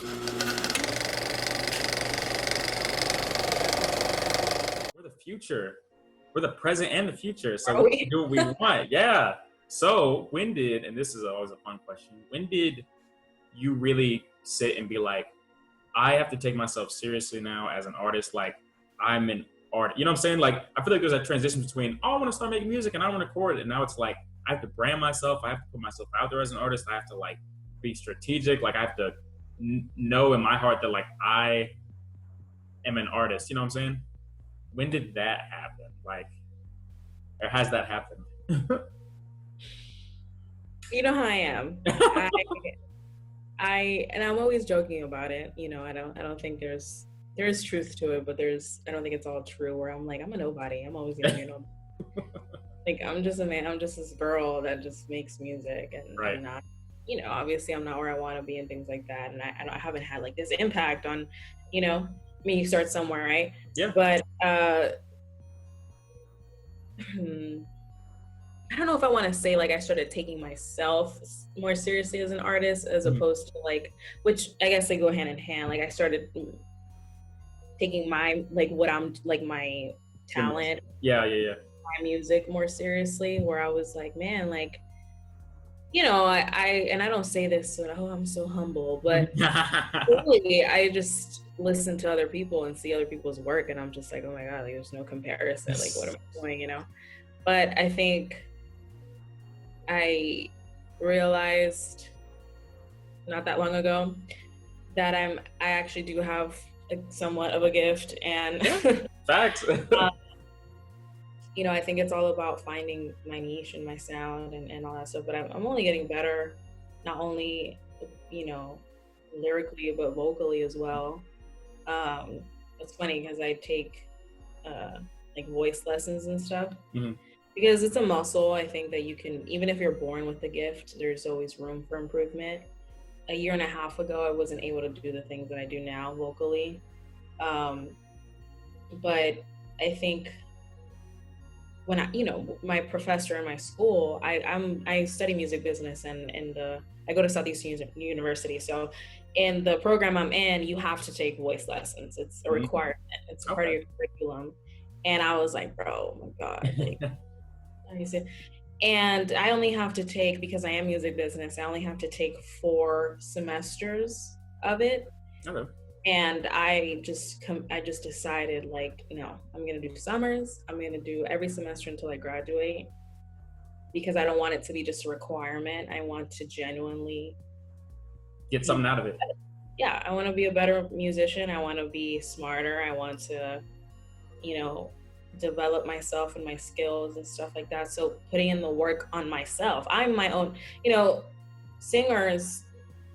We're the future. We're the present and the future. So Are we we? can do what we want. Yeah. So when did, and this is always a fun question, when did you really sit and be like, I have to take myself seriously now as an artist? Like, I'm an artist. You know what I'm saying? Like, I feel like there's a transition between, oh, I want to start making music and I want to record it. And now it's like, I have to brand myself. I have to put myself out there as an artist. I have to like be strategic. Like, I have to know in my heart that like I am an artist. You know what I'm saying? When did that happen? Like, or has that happened? You know how I am. And I'm always joking about it. You know, I don't think there's truth to it, but I don't think it's all true, where I'm like, I'm a nobody. I'm always gonna be a nobody. Like, I'm just a man. I'm just this girl that just makes music, and Right. I'm not, you know, obviously I'm not where I want to be and things like that. And I haven't had like this impact on, you know, I mean, you start somewhere, right? Yeah. But I don't know if I want to say like I started taking myself more seriously as an artist, as opposed to like, which I guess they go hand in hand. Like, I started taking my, like, what I'm like, my talent, yeah, my music more seriously, where I was like, man, like, you know, and I don't say this so, oh, I'm so humble, but really, I just listen to other people and see other people's work, and I'm just like, oh my God, like, there's no comparison. Like, what am I doing, you know? But I think I realized not that long ago that I actually do have somewhat of a gift, and facts. You know, I think it's all about finding my niche and my sound and all that stuff. But I'm only getting better, not only, you know, lyrically, but vocally as well. It's funny because I take like voice lessons and stuff, because it's a muscle. I think that you can, even if you're born with the gift, there's always room for improvement. A year and a half ago, I wasn't able to do the things that I do now vocally. But I think when you know, my professor in my school, I study music business, and I go to Southeastern University. So in the program I'm in, you have to take voice lessons. It's a requirement. It's part of your curriculum. And I was like, bro, oh my God, like, and I only have to take, because I am music business, I only have to take 4 semesters of it. Okay. And I just decided, like, no, I'm gonna do summers. I'm gonna do every semester until I graduate, because I don't want it to be just a requirement. I want to genuinely get something out of it. Yeah, I want to be a better musician. I want to be smarter. I want to, you know, develop myself and my skills and stuff like that. So putting in the work on myself. I'm my own, you know, singers,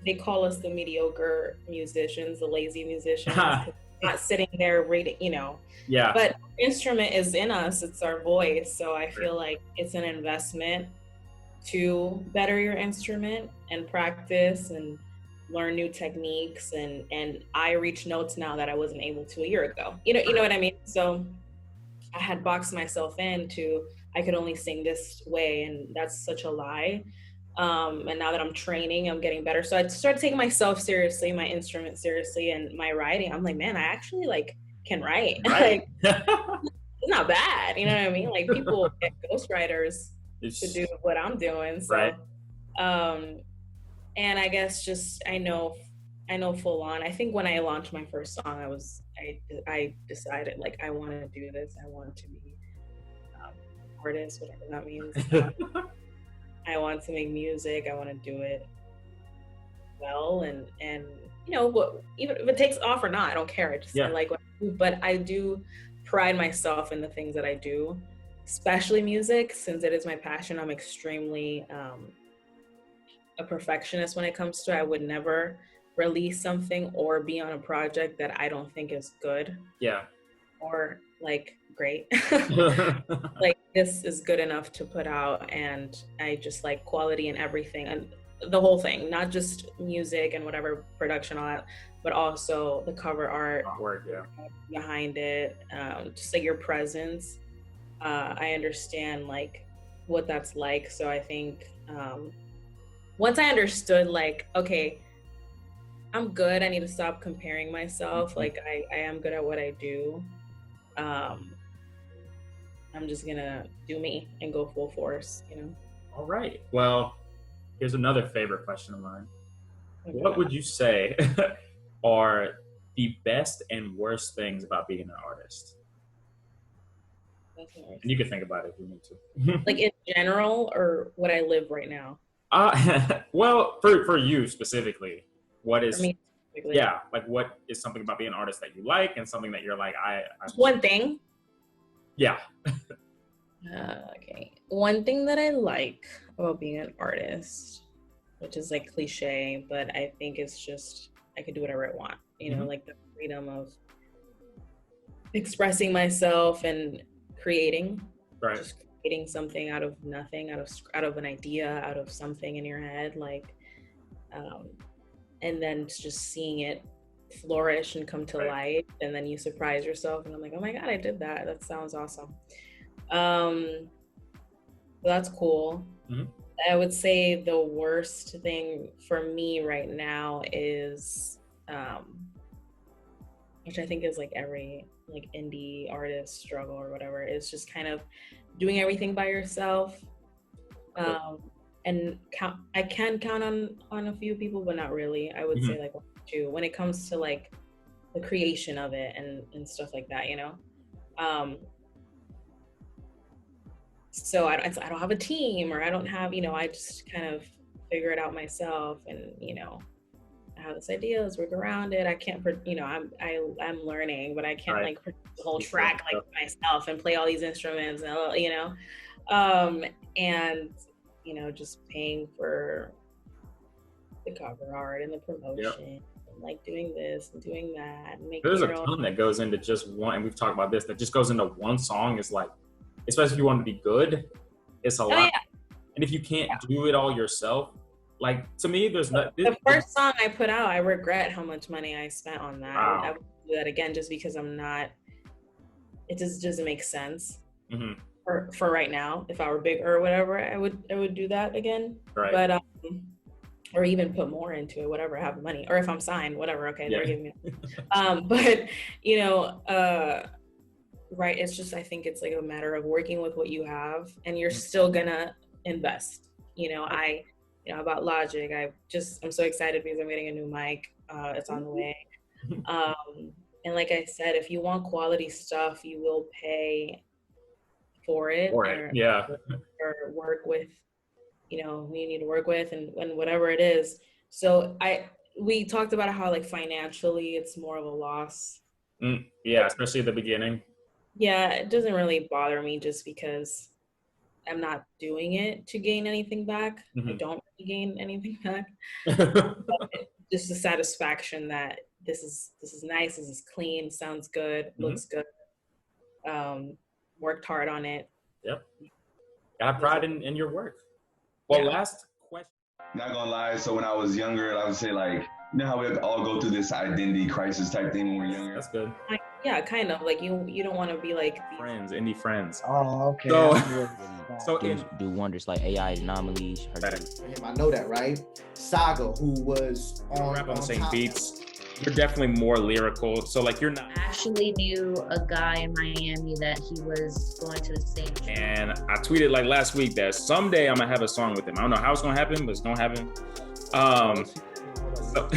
they call us the mediocre musicians, the lazy musicians, not sitting there reading, you know. Yeah. But instrument is in us, it's our voice. So I feel like it's an investment to better your instrument and practice and learn new techniques. And I reach notes now that I wasn't able to a year ago. You know what I mean? So I had boxed myself into, I could only sing this way, and that's such a lie. And now that I'm training, I'm getting better. So I started taking myself seriously, my instrument seriously, and my writing. I'm like, man, I actually like can write. Like, it's not bad. You know what I mean? Like, people get ghostwriters to do what I'm doing. So, and I guess just, I know full on. I think when I launched my first song, I decided, like, I want to do this. I want to be artist, whatever that means. I want to make music. I want to do it well, and you know, what, even if it takes off or not, I don't care. I like what I do, but I do pride myself in the things that I do, especially music, since it is my passion. I'm extremely a perfectionist when it comes to it. I would never release something or be on a project that I don't think is good. Yeah. Or like great. Like, this is good enough to put out, and I just like quality in everything, and the whole thing, not just music and whatever production, all that, but also the cover art behind it, just like your presence. I understand like what that's like. So I think once I understood, like, okay, I'm good. I need to stop comparing myself. Like I am good at what I do. I'm just gonna do me and go full force, you know. All right. Well, here's another favorite question of mine. Okay. What would you say are the best and worst things about being an artist? And you can think about it if you need to. Like in general, or what I live right now? Well, for you specifically, what is? For me specifically. Yeah, like what is something about being an artist that you like, and something that you're like, One thing. Yeah. Okay. One thing that I like about being an artist, which is like cliche, but I think it's just I could do whatever I want. You know, like the freedom of expressing myself and creating. Right. Just creating something out of nothing, out of an idea, out of something in your head, like, and then just seeing it flourish and come to life, and then you surprise yourself, and I'm like, oh my god, I did that. That sounds awesome. So that's cool. I would say the worst thing for me right now is, which I think is like every like indie artist struggle or whatever, is just kind of doing everything by yourself. And I can count on a few people, but not really. I would say like one or two when it comes to like the creation of it and stuff like that, you know. So I don't have a team, or I don't have, you know, I just kind of figure it out myself, and you know, I have this idea, let's work around it. I can't, you know, I'm learning, but I can't like produce the whole track like myself and play all these instruments, and you know, and you know, just paying for the cover art and the promotion, and like doing this and doing that. And there's a ton that goes into just one, and we've talked about this, that just goes into one song is like, especially if you want to be good, it's a lot. Yeah. And if you can't do it all yourself, like to me, there's not. The first song I put out, I regret how much money I spent on that. Wow. I would do that again just because I'm not. It just doesn't make sense for right now. If I were bigger or whatever, I would do that again. Right. But or even put more into it, whatever. I have money, or if I'm signed, whatever. Okay, they're giving me. But you know. Right, it's just, I think it's like a matter of working with what you have, and you're still gonna invest. You know, I bought Logic. I'm so excited because I'm getting a new mic. It's on the way. And like I said, if you want quality stuff, you will pay for it. Or work with, you know, who you need to work with, and whatever it is. So we talked about how like financially it's more of a loss. Yeah, especially at the beginning. Yeah, it doesn't really bother me just because I'm not doing it to gain anything back. I don't really gain anything back. Just the satisfaction that this is nice, this is clean, sounds good, looks good. Worked hard on it. Yep. Got pride in your work. Well, last question. Not gonna lie, so when I was younger, I would say like, you know how we all go through this identity crisis type thing when we're younger? That's good. Yeah, kind of. Like you don't want to be like friends, indie friends. Oh, okay. So do wonders like AI anomalies. I know that, right? Saga, who was on rap on the same beats. You're definitely more lyrical. So like you're not. I actually knew a guy in Miami that he was going to the same. And I tweeted like last week that someday I'm gonna have a song with him. I don't know how it's gonna happen, but it's gonna happen. So